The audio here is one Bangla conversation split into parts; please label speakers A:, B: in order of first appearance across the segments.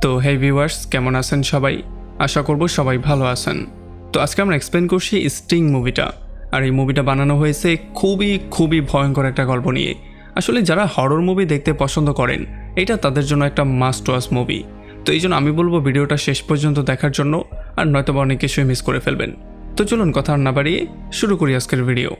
A: তো হে ভিউয়ার্স, কেমন আছেন সবাই? আশা করব সবাই ভালো আছেন। তো আজকে আমরা এক্সপ্লেন করছি স্টিং মুভিটা। আর এই মুভিটা বানানো হয়েছে খুবই ভয়ঙ্কর একটা গল্প নিয়ে। আসলে যারা হরর মুভি দেখতে পছন্দ করেন, এটা তাদের জন্য একটা মাস্ট ওয়াচ মুভি। তো এই জন্য আমি বলবো ভিডিওটা শেষ পর্যন্ত দেখার জন্য, আর নয়তো অনেক কিছুই মিস করে ফেলবেন। তো চলুন কথা আর না বাড়িয়ে শুরু করি আজকের ভিডিও।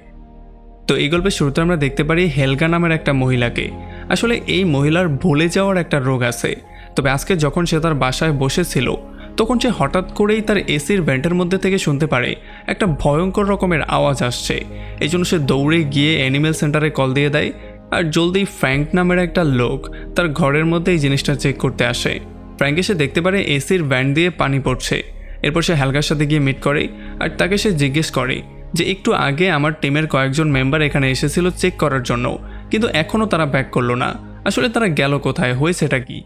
A: তো এই গল্পের শুরুতে আমরা দেখতে পারি হেলগা নামের একটা মহিলাকে। আসলে এই মহিলার ভুলে যাওয়ার একটা রোগ আছে। তবে আজকে যখন সে তার বাসায় বসেছিল, তখন সে হঠাৎ করেই তার এসির ভেন্টের মধ্যে থেকে শুনতে পারে একটা ভয়ঙ্কর রকমের আওয়াজ আসছে। এই জন্য সে দৌড়ে গিয়ে অ্যানিমেল সেন্টারে কল দিয়ে দেয়, আর জলদি ফ্র্যাঙ্ক নামের একটা লোক তার ঘরের মধ্যে এই জিনিসটা চেক করতে আসে। ফ্র্যাঙ্ক এসে দেখতে পারে এসির ভ্যান্ট দিয়ে পানি পড়ছে। এরপর সে হেলগার সাথে গিয়ে মিট করে, আর তাকে সে জিজ্ঞেস করে যে একটু আগে আমার টিমের কয়েকজন মেম্বার এখানে এসেছিল চেক করার জন্য, কিন্তু এখনও তারা ব্যাক করলো না। আসলে তারা গেল কোথায়, হয়েছেটা কি?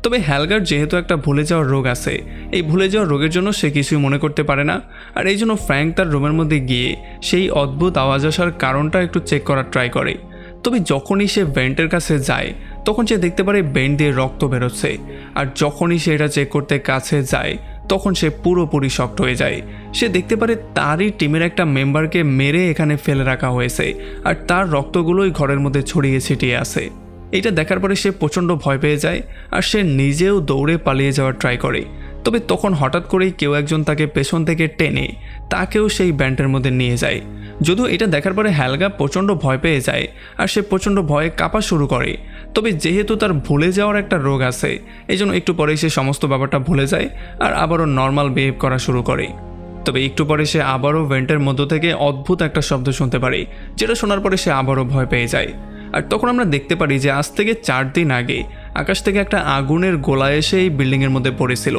A: তবে হেলগার যেহেতু একটা ভুলে যাওয়ার রোগ আছে, এই ভুলে যাওয়ার রোগের জন্য সে কিছুই মনে করতে পারে না। আর এই জন্য ফ্র্যাঙ্ক তার রুমের মধ্যে গিয়ে সেই অদ্ভুত আওয়াজ আসার কারণটা একটু চেক করার ট্রাই করে। তবে যখনই সে ভেন্টের কাছে যায়, তখন সে দেখতে পারে ভেন্ট দিয়ে রক্ত বেরোচ্ছে। আর যখনই সে এটা চেক করতে কাছে যায়, তখন সে পুরোপুরি শকড হয়ে যায়। সে দেখতে পারে তারই টিমের একটা মেম্বারকে মেরে এখানে ফেলে রাখা হয়েছে, আর তার রক্তগুলোই ঘরের মধ্যে ছড়িয়ে ছিটিয়ে আছে। এটা দেখার পরে সে প্রচণ্ড ভয় পেয়ে যায়, আর সে নিজেও দৌড়ে পালিয়ে যাওয়ার ট্রাই করে। তবে তখন হঠাৎ করেই কেউ একজন তাকে পেছন থেকে টেনে তাকেও সেই ব্যান্ডের মধ্যে নিয়ে যায়। যদিও এটা দেখার পরে হেলগা প্রচণ্ড ভয় পেয়ে যায়, আর সে প্রচণ্ড ভয়ে কাঁপা শুরু করে। তবে যেহেতু তার ভুলে যাওয়ার একটা রোগ আছে, এই জন্য একটু পরেই সে সমস্ত ব্যাপারটা ভুলে যায়, আর আবারও নর্মাল বিহেভ করা শুরু করে। তবে একটু পরে সে আবারও ভেন্টের মধ্য থেকে অদ্ভুত একটা শব্দ শুনতে পারে, যেটা শোনার পরে সে আবারও ভয় পেয়ে যায়। আর তখন আমরা দেখতে পারি যে আজ থেকে 4 দিন আগে আকাশ থেকে একটা আগুনের গোলা এসে এই বিল্ডিংয়ের মধ্যে পড়েছিল,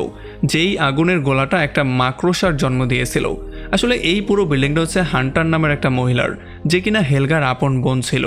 A: যেই আগুনের গোলাটা একটা মাকড়সার জন্ম দিয়েছিল। আসলে এই পুরো বিল্ডিংটা হচ্ছে হান্টার নামের একটা মহিলার, যে কিনা হেলগার আপন বোন ছিল।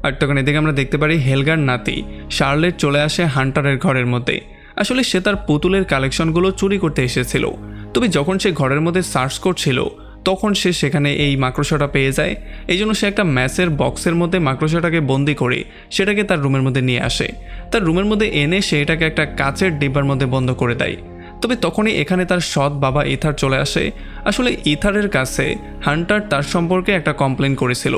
A: আর তখন এদিকে আমরা দেখতে পারি হেলগার নাতি শার্লেট চলে আসে হান্টারের ঘরের মধ্যে। আসলে সে তার পুতুলের কালেকশনগুলো চুরি করতে এসেছিল। তবে যখন সে ঘরের মধ্যে সার্চ করছিল, তখন সে সেখানে এই মাকড়সাটা পেয়ে যায়। এই জন্য সে একটা ম্যাচের বক্সের মধ্যে মাকড়সাটাকে বন্দি করে সেটাকে তার রুমের মধ্যে নিয়ে আসে। তার রুমের মধ্যে এনে সে এটাকে একটা কাচের ডিব্বার মধ্যে বন্ধ করে দেয়। তবে তখনই এখানে তার সৎ বাবা ইথার চলে আসে। আসলে ইথারের কাছে হান্টার তার সম্পর্কে একটা কমপ্লেন করেছিল।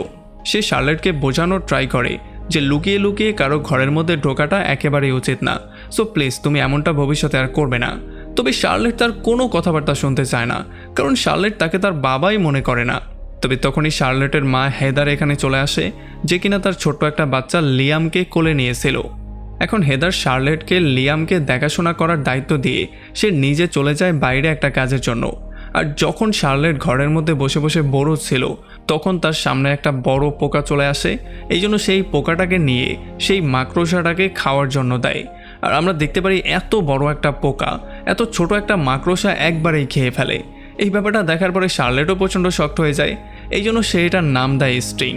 A: সে শার্লেটকে বোঝানোর ট্রাই করে যে লুকিয়ে লুকিয়ে কারো ঘরের মধ্যে ঢোকাটা একেবারেই উচিত না। সো প্লিজ তুমি এমনটা ভবিষ্যতে আর করবে না। তবে শার্লেট তার কোনো কথাবার্তা শুনতে চায় না, কারণ শার্লেট তাকে তার বাবাই মনে করে না। তবে তখনই শার্লেটের মা হেদার এখানে চলে আসে, যে কিনা তার ছোট্ট একটা বাচ্চা লিয়ামকে কোলে নিয়েছিল। এখন হেদার শার্লেটকে লিয়ামকে দেখাশোনা করার দায়িত্ব দিয়ে সে নিজে চলে যায় বাইরে একটা কাজের জন্য। আর যখন শার্লেট ঘরের মধ্যে বসে বসে বড় ছিল, তখন তার সামনে একটা বড় পোকা চলে আসে। এই জন্য সেই পোকাটাকে নিয়ে সেই মাকড়সাটাকে খাওয়ার জন্য দেয়। আর আমরা দেখতে পারি এত বড় একটা পোকা এত ছোট একটা মাকড়সা একবারেই খেয়ে ফেলে। এই ব্যাপারটা দেখার পরে শার্লেটও প্রচণ্ড শক্ট হয়ে যায়। এই জন্য সে এটার নাম দেয় স্টিং।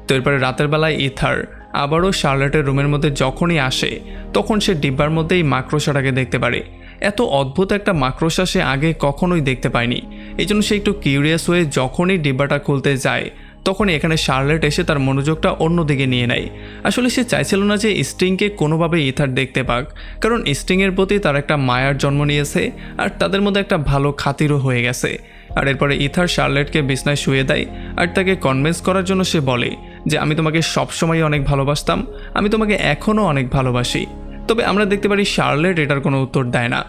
A: তো এরপরে রাতের বেলায় ইথার আবারও শার্লেটের রুমের মধ্যে যখনই আসে, তখন সে ডিব্বার মধ্যে এই মাকড়সাটাকে দেখতে পারে। এত অদ্ভুত একটা মাকড়সা সে আগে কখনোই দেখতে পায়নি। এই জন্য সে একটু কিউরিয়াস হয়ে যখনই ডিব্বাটা খুলতে যায়, তখনই এখানে শার্লেট এসে তার মনোযোগটা অন্যদিকে নিয়ে নেয়। আসলে সে চাইছিল না যে স্টিংকে কোনোভাবে ইথার দেখতে পাক, কারণ স্টিংয়ের প্রতি তার একটা মায়ার জন্ম নিয়েছে, আর তাদের মধ্যে একটা ভালো খাতিরও হয়ে গেছে। আর এরপরে ইথার শার্লেটকে বিছনায় শুয়ে দেয়, আর তাকে কনভিন্স করার জন্য সে বলে যে আমি তোমাকে সবসময় অনেক ভালোবাসতাম, আমি তোমাকে এখনও অনেক ভালোবাসি। তবে আমরা দেখতে পারি শার্লেট এটার কোনো উত্তর দেয় না।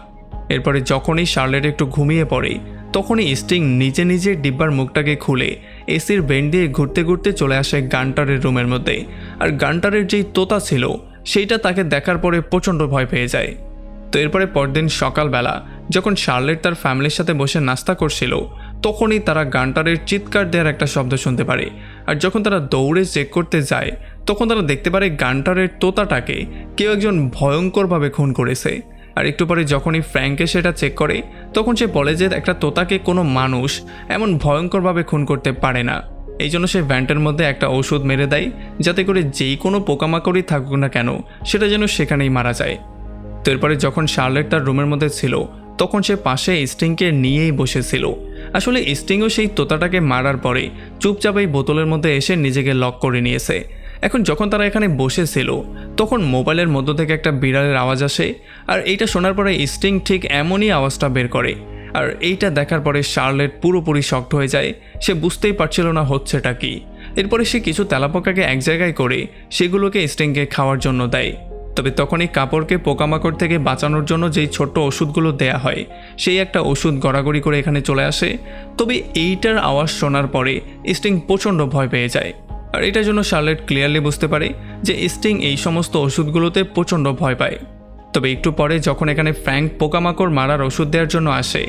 A: এরপরে যখনই শার্লেট একটু ঘুমিয়ে পড়ে, তখনই স্টিং নিজে নিজে ডিব্বার মুখটাকে খুলে এসির ভেন্ট দিয়ে ঘুরতে ঘুরতে চলে আসে গান্টারের রুমের মধ্যে। আর গান্টারের যেই তোতা ছিল, সেইটা তাকে দেখার পরে প্রচণ্ড ভয় পেয়ে যায়। তো এরপরে পরদিন সকালবেলা যখন শার্লেট তার ফ্যামিলির সাথে বসে নাস্তা করছিল, তখনই তারা গান্টারের চিৎকার দেওয়ার একটা শব্দ শুনতে পারে। আর যখন তারা দৌড়ে চেক করতে যায়, তখন তারা দেখতে পারে গান্টারের তোতাটাকে কেউ একজন ভয়ঙ্করভাবে খুন করেছে। আর একটু পরে যখনই ফ্র্যাঙ্কে সেটা চেক করে, তখন সে বলে যে একটা তোতাকে কোনো মানুষ এমন ভয়ঙ্করভাবে খুন করতে পারে না। এই জন্য সে ভ্যান্টের মধ্যে একটা ওষুধ মেরে দেয়, যাতে করে যেই কোনো পোকামাকড়ই থাকুক না কেন সেটা যেন সেখানেই মারা যায়। তো এরপরে যখন শার্লেট তার রুমের মধ্যে ছিল, তখন সে পাশে স্টিংকে নিয়েই বসেছিল। আসলে স্টিংও সেই তোতাটাকে মারার পরে চুপচাপ এই বোতলের মধ্যে এসে নিজেকে লক করে নিয়েছে। এখন যখন তারা এখানে বসেছিল তখন মোবাইলের মধ্য থেকে একটা বিড়ালের আওয়াজ আসে, আর এইটা শোনার পরে স্টিং ঠিক এমনই আওয়াজটা বের করে। আর এইটা দেখার পরে শার্লেট পুরোপুরি শকড হয়ে যায়, সে বুঝতেই পারছিল না হচ্ছেটা কি। এরপরে সে কিছু তেলাপোকাকে এক জায়গায় করে সেগুলোকে স্টিংকে খাওয়ার জন্য দেয়। তবে তখনই কাপড়কে পোকামাকড় থেকে বাঁচানোর জন্য যেই ছোট্ট ওষুধগুলো দেয়া হয় সেই একটা ওষুধ গড়াগড়ি করে এখানে চলে আসে। তবে এইটার আওয়াজ শোনার পরে স্টিং প্রচণ্ড ভয় পেয়ে যায়, আর এটার জন্য শার্লেট ক্লিয়ারলি বুঝতে পারে যে স্টিং এই সমস্ত ওষুধগুলোতে প্রচণ্ড ভয় পায়। তবে একটু পরে যখন এখানে ফ্র্যাঙ্ক পোকামাকড় মারার ওষুধ দেওয়ার জন্য আসে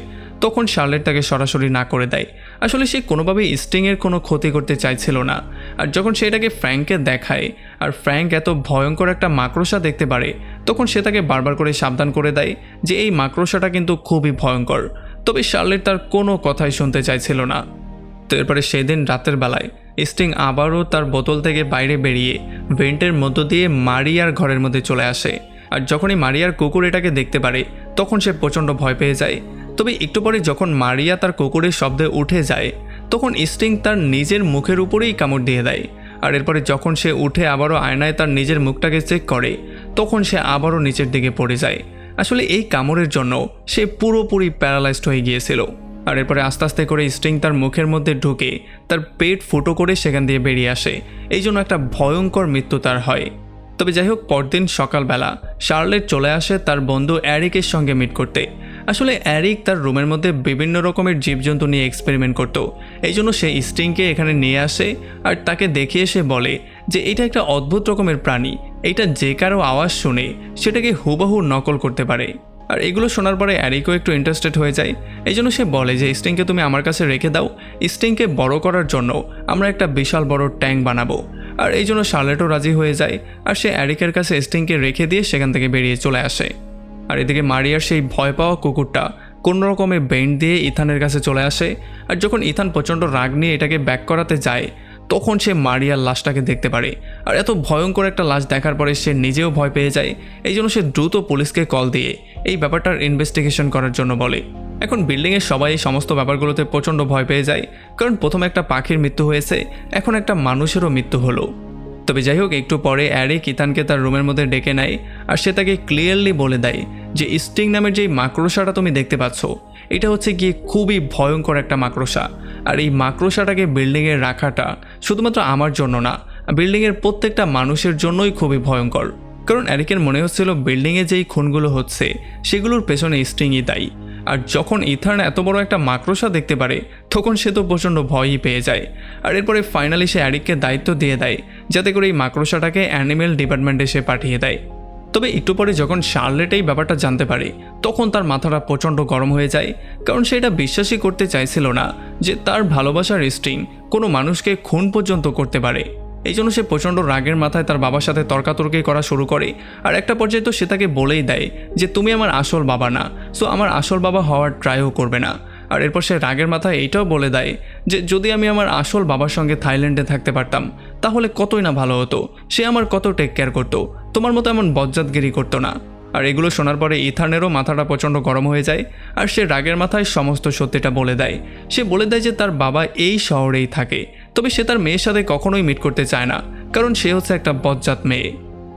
A: তখন শার্লেট তাকে সরাসরি না করে দেয়। আসলে সে কোনোভাবেই স্টিংয়ের কোনো ক্ষতি করতে চাইছিল না। আর যখন সে এটাকে ফ্র্যাঙ্ককে দেখায় আর ফ্র্যাঙ্ক এত ভয়ঙ্কর একটা মাকড়সা দেখতে পারে তখন সে তাকে বারবার করে সাবধান করে দেয় যে এই মাকড়সাটা কিন্তু খুবই ভয়ঙ্কর। তবে শার্লেট তার কোনো কথাই শুনতে চাইছিল না। তো এরপরে সেদিন রাতের বেলায় স্টিং আবারও তার বোতল থেকে বাইরে বেরিয়ে ভেন্টের মধ্য দিয়ে মারিয়ার ঘরের মধ্যে চলে আসে। আর যখনই মারিয়ার কুকুর এটাকে দেখতে পারে তখন সে প্রচণ্ড ভয় পেয়ে যায়। তবে একটু পরে যখন মারিয়া তার কুকুরের শব্দে উঠে যায় তখন স্টিং তার নিজের মুখের উপরেই কামড় দিয়ে দেয়। আর এরপরে যখন সে উঠে আবারও আয়নায় তার নিজের মুখটাকে চেক করে তখন সে আবারও নিচের দিকে পড়ে যায়। আসলে এই কামড়ের জন্য সে পুরোপুরি প্যারালাইজড হয়ে গিয়েছিল। আর এরপরে আস্তে আস্তে করে স্টিং তার মুখের মধ্যে ঢুকে তার পেট ফুটো করে সেখান দিয়ে বেরিয়ে আসে। এই জন্য একটা ভয়ঙ্কর মৃত্যু তার হয়। তবে যাই হোক, পরদিন সকালবেলা শার্লেট চলে আসে তার বন্ধু অ্যারিকের সঙ্গে মিট করতে। আসলে অ্যারিক তার রুমের মধ্যে বিভিন্ন রকমের জীবজন্তু নিয়ে এক্সপেরিমেন্ট করত, এই জন্য সে স্টিংকে এখানে নিয়ে আসে আর তাকে দেখিয়ে সে বলে যে এটা একটা অদ্ভুত রকমের প্রাণী, এটা যে কারো আওয়াজ শুনে সেটাকে হুবহু নকল করতে পারে। আর এগুলো শোনার পরে অ্যারিকও একটু ইন্টারেস্টেড হয়ে যায়। এই জন্য সে বলে যে স্টিংকে তুমি আমার কাছে রেখে দাও, স্টিংকে বড় করার জন্য আমরা একটা বিশাল বড় ট্যাঙ্ক বানাবো। আর এই জন্য শার্লেটও রাজি হয়ে যায় আর সে অ্যারিকের কাছে স্টিংকে রেখে দিয়ে সেখান থেকে বেরিয়ে চলে আসে। আর এদিকে মারিয়ার সেই ভয় পাওয়া কুকুরটা কোনো রকমে বেন্ড দিয়ে ইথানের কাছে চলে আসে। আর যখন ইথান প্রচণ্ড রাগ নিয়ে এটাকে ব্যাক করাতে যায় তখন সে মারিয়ার লাশটাকে দেখতে পারে। আর এত ভয়ঙ্কর একটা লাশ দেখার পরে সে নিজেও ভয় পেয়ে যায়। এই জন্য সে দ্রুত পুলিশকে কল দিয়ে এই ব্যাপারটার ইনভেস্টিগেশন করার জন্য বলে। এখন বিল্ডিংয়ের সবাই এই সমস্ত ব্যাপারগুলোতে প্রচণ্ড ভয় পেয়ে যায়, কারণ প্রথমে একটা পাখির মৃত্যু হয়েছে, এখন একটা মানুষেরও মৃত্যু হলো। তবে যাই হোক, একটু পরে অ্যারিক ইথানকে তার রুমের মধ্যে ডেকে নেয় আর সে তাকে ক্লিয়ারলি বলে দেয় যে স্টিং নামের যেই মাকড়সাটা তুমি দেখতে পাচ্ছ এটা হচ্ছে গিয়ে খুবই ভয়ঙ্কর একটা মাকড়সা। আর এই মাকড়সাটাকে বিল্ডিংয়ে রাখাটা শুধুমাত্র আমার জন্য না, বিল্ডিংয়ের প্রত্যেকটা মানুষের জন্যই খুবই ভয়ঙ্কর। কারণ অ্যারিকের মনে হচ্ছিল বিল্ডিংয়ে যেই খুনগুলো হচ্ছে সেগুলোর পেছনে স্টিংই দায়ী। আর যখন ইথান এত বড় একটা মাকড়সা দেখতে পারে তখন সে তো প্রচণ্ড ভয়ই পেয়ে যায়। আর এরপরে ফাইনালি সে অ্যারিককে দায়িত্ব দিয়ে দেয় যাতে করে এই মাকড়সাটাকে অ্যানিমেল ডিপার্টমেন্টে সে পাঠিয়ে দেয়। তবে একটু পরে যখন শার্লেট এই ব্যাপারটা জানতে পারে তখন তার মাথাটা প্রচণ্ড গরম হয়ে যায়, কারণ সে এটা বিশ্বাসই করতে চাইছিল না যে তার ভালোবাসার স্টিং কোনো মানুষকে খুন পর্যন্ত করতে পারে। এই জন্য সে প্রচণ্ড রাগের মাথায় তার বাবার সাথে তর্কাতর্কি করা শুরু করে। আর একটা পর্যায়ে তো সে তাকে বলেই দেয় যে তুমি আমার আসল বাবা না, সো আমার আসল বাবা হওয়ার ট্রাইও করবে না। আর এরপর সে রাগের মাথায় এইটাও বলে দেয় যে যদি আমি আমার আসল বাবার সঙ্গে থাইল্যান্ডে থাকতে পারতাম তাহলে কতই না ভালো হতো, সে আমার কত টেক কেয়ার করতো, তোমার মতো এমন বজ্জাতগিরি করতো না। আর এগুলো শোনার পরে ইথানেরও মাথাটা প্রচণ্ড গরম হয়ে যায় আর সে রাগের মাথায় সমস্ত সত্যিটা বলে দেয়। সে বলে দেয় যে তার বাবা এই শহরেই থাকে, তবে সে তার মেয়ের সাথে কখনোই মিট করতে চায় না, কারণ সে হচ্ছে একটা বজ্জাত মেয়ে।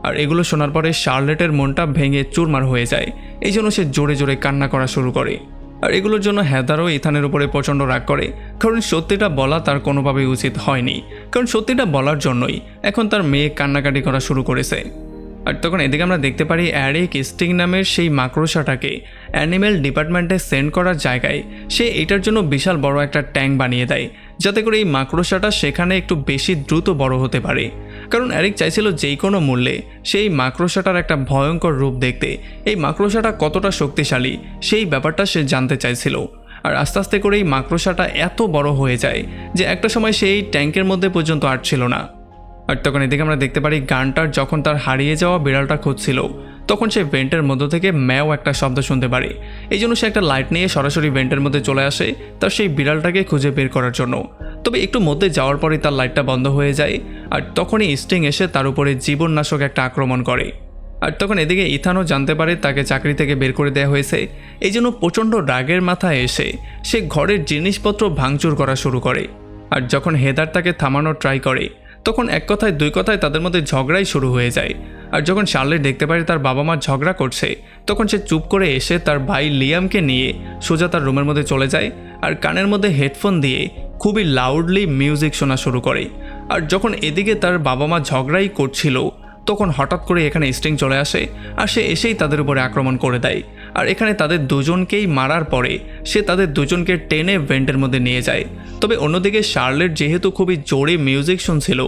A: আর এগুলো শোনার পরে শার্লেটের মনটা ভেঙে চুরমার হয়ে যায়, এই জন্য সে জোরে জোরে কান্না করা শুরু করে। আর এগুলোর জন্য হেদারও ইথানের উপরে প্রচণ্ড রাগ করে, কারণ সত্যিটা বলা তার কোনোভাবেই উচিত হয়নি, কারণ সত্যিটা বলার জন্যই এখন তার মেয়ে কান্নাকাটি করা শুরু করেছে। আর তখন এদিকে আমরা দেখতে পারি অ্যারিক স্টিং নামের সেই মাকড়সাটাকে অ্যানিমেল ডিপার্টমেন্টে সেন্ড করার জায়গায় সে এটার জন্য বিশাল বড় একটা ট্যাঙ্ক বানিয়ে দেয় যাতে করে এই মাকড়সাটা সেখানে একটু বেশি দ্রুত বড় হতে পারে। কারণ অ্যারিক চাইছিল যেই কোনো মূল্যে সেই মাকড়সাটার একটা ভয়ঙ্কর রূপ দেখতে, এই মাকড়সাটা কতটা শক্তিশালী সেই ব্যাপারটা সে জানতে চাইছিল। আর আস্তে আস্তে করে এই মাকড়সাটা এত বড় হয়ে যায় যে একটা সময় সেই ট্যাঙ্কের মধ্যে পর্যন্ত আটছিল না। আর তখন এদিকে আমরা দেখতে পারি গানটার যখন তার হারিয়ে যাওয়া বিড়ালটা খুঁজছিল তখন সে ভেন্টের মধ্য থেকে ম্যাও একটা শব্দ শুনতে পারে। এই জন্য সে একটা লাইট নিয়ে সরাসরি ভেন্টের মধ্যে চলে আসে তার সেই বিড়ালটাকে খুঁজে বের করার জন্য। তবে একটু মধ্যে যাওয়ার পরে তার লাইটটা বন্ধ হয়ে যায় আর তখনই স্টিং এসে তার উপরে জীবননাশক একটা আক্রমণ করে। আর তখন এদিকে ইথানও জানতে পারে তাকে চাকরি থেকে বের করে দেওয়া হয়েছে। এই জন্য প্রচণ্ড রাগের মাথায় এসে সে ঘরের জিনিসপত্র ভাঙচুর করা শুরু করে। আর যখন হেদার তাকে থামানোর ট্রাই করে তখন এক কথায় দুই কথায় তাদের মধ্যে ঝগড়াই শুরু হয়ে যায়। আর যখন শার্লেট দেখতে পারে তার বাবা মা ঝগড়া করছে, তখন সে চুপ করে এসে তার ভাই লিয়ামকে নিয়ে সোজা তার রুমের মধ্যে চলে যায় আর কানের মধ্যে হেডফোন দিয়ে খুবই লাউডলি মিউজিক শোনা শুরু করে। আর যখন এদিকে তার বাবা মা ঝগড়াই করছিল, তখন হঠাৎ করে এখানে স্টিং চলে আসে আর সে এসেই তাদের উপরে আক্রমণ করে দেয়। আর এখানে তাদের দুজনকেই মারার পরে সে তাদের দুজনকে টেনে ভেন্টের মধ্যে নিয়ে যায়। তবে অন্যদিকে শার্লেট যেহেতু খুবই জোরে মিউজিক শুনছিল,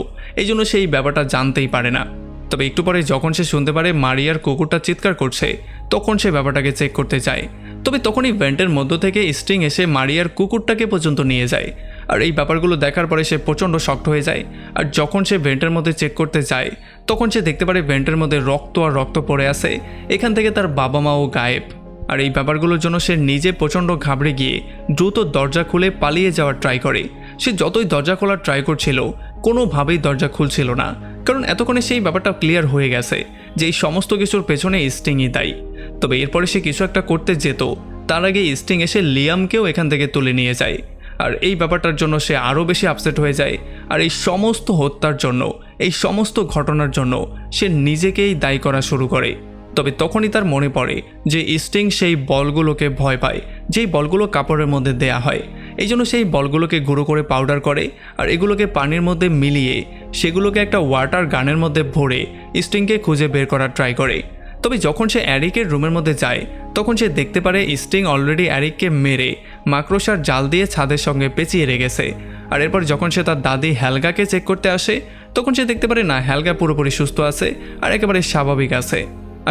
A: এই জন্য সেই ব্যাপারটা জানতেই পারে না। তবে একটু পরে যখন সে শুনতে পারে মারিয়ার কুকুরটা চিৎকার করছে, তখন সে ব্যাপারটাকে চেক করতে যায়। তবে তখনই ভেন্টের মধ্য থেকে স্টিং এসে মারিয়ার কুকুরটাকে পর্যন্ত নিয়ে যায়। আর এই ব্যাপারগুলো দেখার পরে সে প্রচণ্ড শক্ট হয়ে যায়। আর যখন সে ভেন্টের মধ্যে চেক করতে যায়, তখন সে দেখতে পারে ভেন্টের মধ্যে রক্ত আর রক্ত পড়ে আছে। এখান থেকে তার বাবা মাও গায়েব। আর এই ব্যাপারগুলোর জন্য সে নিজে প্রচণ্ড ঘাবড়ে গিয়ে দ্রুত দরজা খুলে পালিয়ে যাওয়ার ট্রাই করে। সে যতই দরজা খোলার ট্রাই করছিল, কোনোভাবেই দরজা খুলছিল না, কারণ এতক্ষণে সেই ব্যাপারটা ক্লিয়ার হয়ে গেছে যে এই সমস্ত কিছুর পেছনে স্টিংই দায়ী। তবে এরপরে সে কিছু একটা করতে যেত, তার আগে স্টিং এসে লিয়ামকেও এখান থেকে তুলে নিয়ে যায়। আর এই ব্যাপারটার জন্য সে আরও বেশি আপসেট হয়ে যায়। আর এই সমস্ত হত্যার জন্য, এই সমস্ত ঘটনার জন্য সে নিজেকেই দায়ী করা শুরু করে। তবে তখনই তার মনে পড়ে যে স্টিং সেই বলগুলোকে ভয় পায়, যেই বলগুলো কাপড়ের মধ্যে দেয়া হয়। এই জন্য সেই বলগুলোকে গুঁড়ো করে পাউডার করে আর এগুলোকে পানির মধ্যে মিলিয়ে সেগুলোকে একটা ওয়াটার গানের মধ্যে ভরে স্টিংকে খুঁজে বের করার ট্রাই করে। তবে যখন সে অ্যারিকের রুমের মধ্যে যায়, তখন সে দেখতে পারে স্টিং অলরেডি অ্যারিককে মেরে মাকড়সার জাল দিয়ে ছাদের সঙ্গে পেঁচিয়ে রেখেছে। আর এরপর যখন সে তার দাদি হেলগাকে চেক করতে আসে, তখন সে দেখতে পারে না, হেলগা পুরোপুরি সুস্থ আছে আর একেবারে স্বাভাবিক আছে।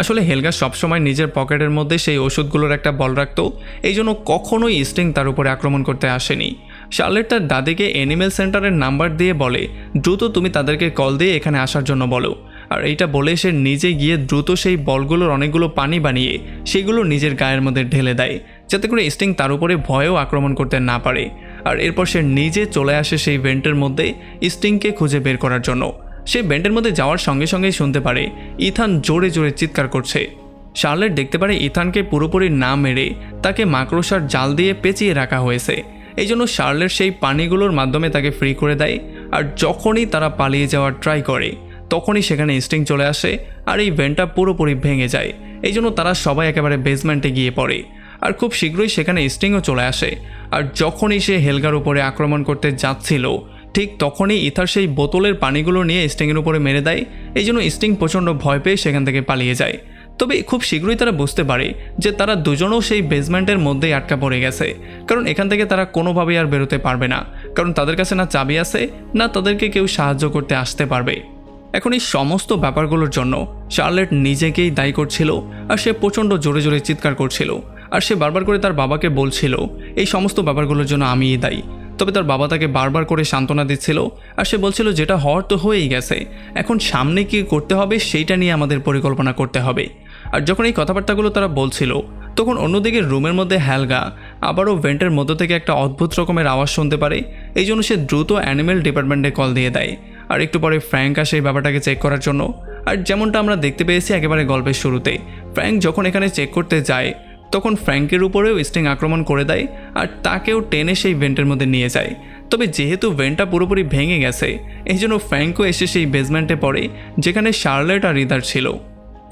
A: আসলে হেলগা সবসময় নিজের পকেটের মধ্যে সেই ওষুধগুলোর একটা বল রাখত, এই জন্য কখনোই স্টিং তার উপরে আক্রমণ করতে আসেনি। শার্লেট তার দাদিকে অ্যানিমেল সেন্টারের নাম্বার দিয়ে বলে, দ্রুত তুমি তাদেরকে কল দিয়ে এখানে আসার জন্য বলো। আর এইটা বলে সে নিজে গিয়ে দ্রুত সেই বলগুলোর অনেকগুলো পানি বানিয়ে সেগুলো নিজের গায়ের মধ্যে ঢেলে দেয়, যাতে করে স্টিং তার উপরে ভয়েও আক্রমণ করতে না পারে। আর এরপর সে নিজে চলে আসে সেই ভেন্টের মধ্যে স্টিংকে খুঁজে বের করার জন্য। সে ভেন্টের মধ্যে যাওয়ার সঙ্গে সঙ্গেই শুনতে পারে ইথান জোরে জোরে চিৎকার করছে। শার্লেট দেখতে পারে ইথানকে পুরোপুরি না মেরে তাকে মাকড়সার জাল দিয়ে পেঁচিয়ে রাখা হয়েছে। এই জন্য শার্লেট সেই পানিগুলোর মাধ্যমে তাকে ফ্রি করে দেয়। আর যখনই তারা পালিয়ে যাওয়ার ট্রাই করে, তখনই সেখানে স্টিং চলে আসে আর এই ভেন্টটা পুরোপুরি ভেঙে যায়। এই জন্য তারা সবাই একেবারে বেসমেন্টে গিয়ে পড়ে। আর খুব শীঘ্রই সেখানে স্টিংও চলে আসে। আর যখনই সে হেলগার উপরে আক্রমণ করতে যাচ্ছিল, ঠিক তখনই ইথার সেই বোতলের পানিগুলো নিয়ে স্টিংয়ের উপরে মেরে দেয়। এই জন্য স্টিং প্রচণ্ড ভয় পেয়ে সেখান থেকে পালিয়ে যায়। তবে খুব শীঘ্রই তারা বুঝতে পারে যে তারা দুজনও সেই বেসমেন্টের মধ্যেই আটকা পড়ে গেছে, কারণ এখান থেকে তারা কোনোভাবেই আর বেরোতে পারবে না, কারণ তাদের কাছে না চাবি আছে, না তাদেরকে কেউ সাহায্য করতে আসতে পারবে। এখন এই সমস্ত ব্যাপারগুলোর জন্য শার্লেট নিজেকেই দায়ী করছিল আর সে প্রচণ্ড জোরে জোরে চিৎকার করছিল। আর সে বারবার করে তার বাবাকে বলছিল এই সমস্ত ব্যাপারগুলোর জন্য আমিই দায়ী। তবে তার বাবা তাকে বারবার করে সান্ত্বনা দিচ্ছিল আর সে বলছিল যেটা হওয়ার তো হয়েই গেছে, এখন সামনে কি করতে হবে সেইটা নিয়ে আমাদের পরিকল্পনা করতে হবে। আর যখন এই কথাবার্তাগুলো তারা বলছিল, তখন অন্যদিকে রুমের মধ্যে হেলগা আবারও ভেন্টের মধ্য থেকে একটা অদ্ভুত রকমের আওয়াজ শুনতে পারে। এই জন্য সে দ্রুত অ্যানিমেল ডিপার্টমেন্টে কল দিয়ে দেয়। আর একটু পরে ফ্র্যাঙ্ক আসে এই ব্যাপারটাকে চেক করার জন্য। আর যেমনটা আমরা দেখতে পেয়েছি একেবারে গল্পের শুরুতে, ফ্র্যাঙ্ক যখন এখানে চেক করতে যায়, তখন ফ্র্যাঙ্কের উপরেও স্টিং আক্রমণ করে দেয় আর তাকেও টেনে সেই ভেন্টের মধ্যে নিয়ে যায়। তবে যেহেতু ভেন্টটা পুরোপুরি ভেঙে গেছে, এই জন্য ফ্র্যাঙ্কও এসে সেই বেসমেন্টে পড়ে যেখানে শার্লেট আর রিদার ছিল।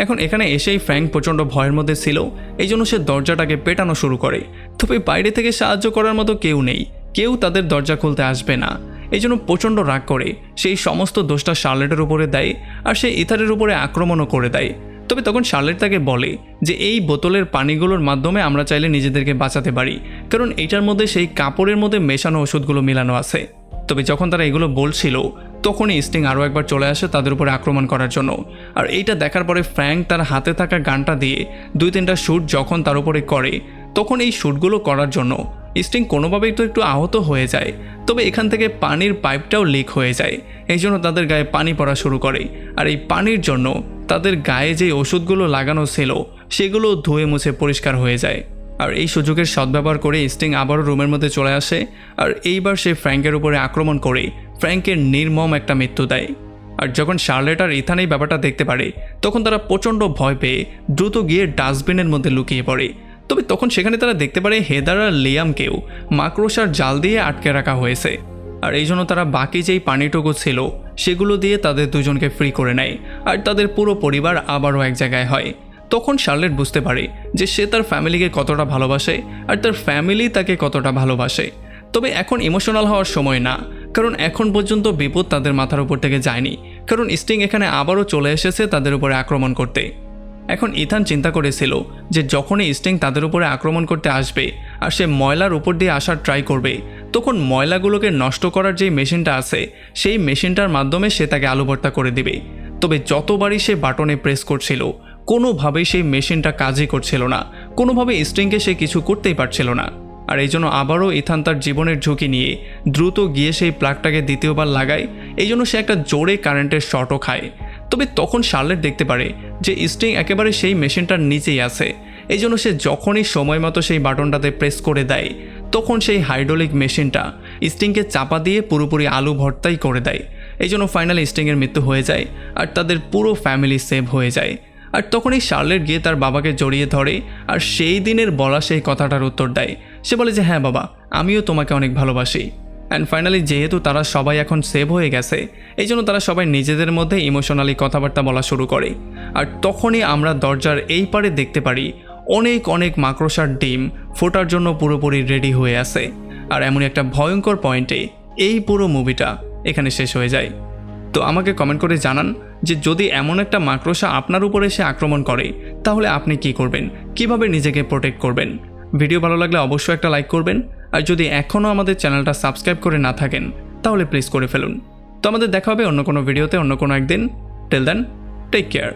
A: এখন এখানে এসেই ফ্র্যাঙ্ক প্রচণ্ড ভয়ের মধ্যে ছিল, এই জন্য সে দরজাটাকে পেটানো শুরু করে। তবে বাইরে থেকে সাহায্য করার মতো কেউ নেই, কেউ তাদের দরজা খুলতে আসবে না। এই জন্য প্রচণ্ড রাগ করে সেই সমস্ত দোষটা শার্লেটের উপরে দেয় আর সে ইথারের উপরে আক্রমণও করে দেয়। তবে তখন শার্লেট তাকে বলে যে এই বোতলের পানিগুলোর মাধ্যমে আমরা চাইলে নিজেদেরকে বাঁচাতে পারি, কারণ এইটার মধ্যে সেই কাপড়ের মধ্যে মেশানো ওষুধগুলো মেলানো আছে। তবে যখন তারা এগুলো বলছিল, তখনই স্টিং আরও একবার চলে আসে তাদের উপরে আক্রমণ করার জন্য। আর এইটা দেখার পরে ফ্র্যাঙ্ক তার হাতে থাকা গানটা দিয়ে 2-3টা শ্যুট যখন তার উপরে করে, তখন এই শ্যুটগুলো করার জন্য স্টিং কোনোভাবেই তো একটু আহত হয়ে যায়। তবে এখান থেকে পানির পাইপটাও লিক হয়ে যায়, এই জন্য তাদের গায়ে পানি পড়া শুরু করে। আর এই পানির জন্য তাদের গায়ে যে ওষুধগুলো লাগানো ছিল সেগুলো ধুয়ে মুছে পরিষ্কার হয়ে যায়। আর এই সুযোগের সদ্ব্যবহার করে স্টিং আবারও রুমের মধ্যে চলে আসে আর এইবার সে ফ্র্যাঙ্কের উপরে আক্রমণ করে ফ্র্যাঙ্কের নির্মম একটা মৃত্যু দেয়। আর যখন শার্লেট আর ইথান এই ব্যাপারটা দেখতে পারে, তখন তারা প্রচণ্ড ভয় পেয়ে দ্রুত গিয়ে ডাস্টবিনের মধ্যে লুকিয়ে পড়ে। তবে তখন সেখানে তারা দেখতে পারে হেদার আর লিয়ামকেও মাকড়সার জাল দিয়ে আটকে রাখা হয়েছে। আর এই জন্য তারা বাকি যেই পানিটুকু ছিল সেগুলো দিয়ে তাদের দুজনকে ফ্রি করে নেয় আর তাদের পুরো পরিবার আবারও এক জায়গায় হয়। তখন শার্লেট বুঝতে পারে যে সে তার ফ্যামিলিকে কতটা ভালোবাসে আর তার ফ্যামিলি তাকে কতটা ভালোবাসে। তবে এখন ইমোশনাল হওয়ার সময় না, কারণ এখন পর্যন্ত বিপদ তাদের মাথার উপর থেকে যায়নি, কারণ স্টিং এখানে আবারও চলে এসেছে তাদের উপরে আক্রমণ করতে। এখন ইথান চিন্তা করেছিল যে যখনই স্টিং তাদের উপরে আক্রমণ করতে আসবে আর সে ময়লার উপর দিয়ে আসার ট্রাই করবে, তখন ময়লাগুলোকে নষ্ট করার যেই মেশিনটা আছে সেই মেশিনটার মাধ্যমে সে তাকে আলু ভর্তা করে দিবে। তবে যতবারই সে বাটনে প্রেস করছিল কোনোভাবেই সেই মেশিনটা কাজই করছিল না, কোনোভাবে স্টিংকে সে কিছু করতেই পারছিল না। আর এই জন্য আবারও ইথান তার জীবনের ঝুঁকি নিয়ে দ্রুত গিয়ে সেই প্লাগটাকে দ্বিতীয়বার লাগায়। এই জন্য সে একটা জোরে কারেন্টের শর্টও খায়। তবে তখন শার্লেট দেখতে পারে যে স্টিং একেবারে সেই মেশিনটার নিচেই আছে। এই জন্য সে যখনই সময় মতো সেই বাটনটাতে প্রেস করে দেয় তখন সেই হাইড্রোলিক মেশিনটা স্টিংকে চাপা দিয়ে পুরোপুরি আলু ভর্তাই করে দেয়। এই জন্য ফাইনালি স্টিংয়ের মৃত্যু হয়ে যায় আর তাদের পুরো ফ্যামিলি সেভ হয়ে যায়। আর তখনই শার্লেট গিয়ে তার বাবাকে জড়িয়ে ধরে আর সেই দিনের বলা সেই কথাটার উত্তর দেয়। সে বলে যে হ্যাঁ বাবা, আমিও তোমাকে অনেক ভালোবাসি। অ্যান্ড ফাইনালি যেহেতু তারা সবাই এখন সেভ হয়ে গেছে এই জন্য তারা সবাই নিজেদের মধ্যে ইমোশনালি কথাবার্তা বলা শুরু করে। আর তখনই আমরা দরজার এই পারে দেখতে পারি অনেক অনেক মাকড়সার ডিম ফোটার জন্য পুরোপুরি রেডি হয়ে আছে। আর এমন একটা ভয়ঙ্কর পয়েন্টে এই পুরো মুভিটা এখানে শেষ হয়ে যায়। তো আমাকে কমেন্ট করে জানান যে যদি এমন একটা মাকড়সা আপনার উপরে এসে আক্রমণ করে তাহলে আপনি কি করবেন, কিভাবে নিজেকে প্রোটেক্ট করবেন। ভিডিও ভালো লাগলে অবশ্যই একটা লাইক করবেন, আর যদি এখনও আমাদের চ্যানেলটা সাবস্ক্রাইব করে না থাকেন তাহলে প্লিজ করে ফেলুন। তো আমাদের দেখা হবে অন্য কোনো ভিডিওতে অন্য কোনো একদিন। Till then, take care.